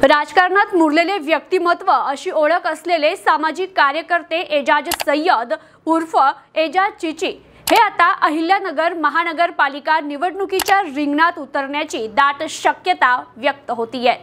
राजकारणात मुरलेले व्यक्तिमत्व अशी ओळख असलेले सामाजिक कार्यकर्ते एजाज सय्यद उर्फ एजाज चिची हे आता अहिल्यानगर महानगरपालिका निवडणुकीच्या रिंगणात उतरण्याची दाट शक्यता व्यक्त होतीये।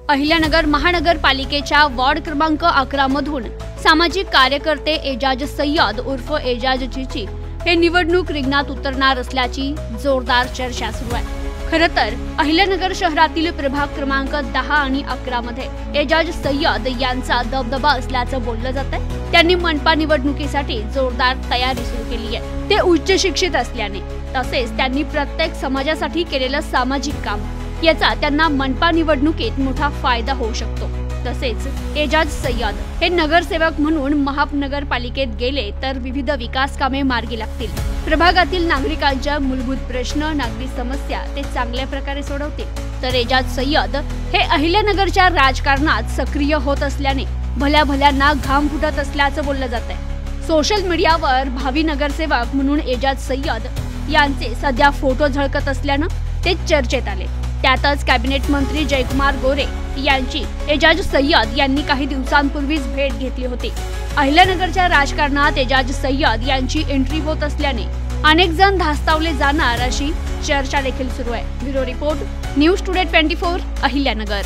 अहिल्यानगर महानगरपालिकेच्या वॉर्ड क्रमांक 11 मधून सामाजिक कार्यकर्ते एजाज सय्यद उर्फ एजाज चिची हे निवडणूक रिंगणात उतरणार असल्याची जोरदार चर्चा सुरू आहे। खरं तर अहिल्यानगर शहरातील प्रभाग क्रमांक 10 आणि 11 मध्ये एजाज सय्यद यांचा दबदबा असल्याचं बोललं जातंय। त्यांनी मनपा निवडणुकीसाठी जोरदार तयारी सुरू केली आहे। ते उच्च शिक्षित असल्याने तसेच त्यांनी प्रत्येक समाजासाठी केलेलं सामाजिक काम याचा त्यांना मनपा निवडणुकीत मोठा फायदा होऊ शकतो। तसेच एजाज सय्यद हे नगरसेवक म्हणून महानगरपालिकेत गेले तर विविध विकास कामे मार्गी लागतील। प्रभागातील नागरिकांच्या मूलभूत प्रश्न नागरी समस्या ते चांगल्या प्रकारे सोडवतील। तर एजाज सय्यद हे अहिल्यानगरच्या राजकारणात सक्रिय होत असल्याने भल्या भल्यांना घाम फुटत असल्याचं बोललं जात आहे। सोशल मीडियावर भावी नगरसेवक म्हणून एजाज सय्यद यांचे सध्या फोटो झळकत असल्यानं ते चर्चेत आले। त्यातच कॅबिनेट मंत्री जयकुमार गोरे यांची एजाज सय्यद यांनी काही दिवसांपूर्वीच भेट घेतली होती। अहिल्यानगरच्या राजकारणात एजाज सय्यद यांची एंट्री होत असल्याने अनेक जण धास्तावले जाणार अशी चर्चा देखील सुरू आहे। Bureau report, news today 24, Ahilyanagar.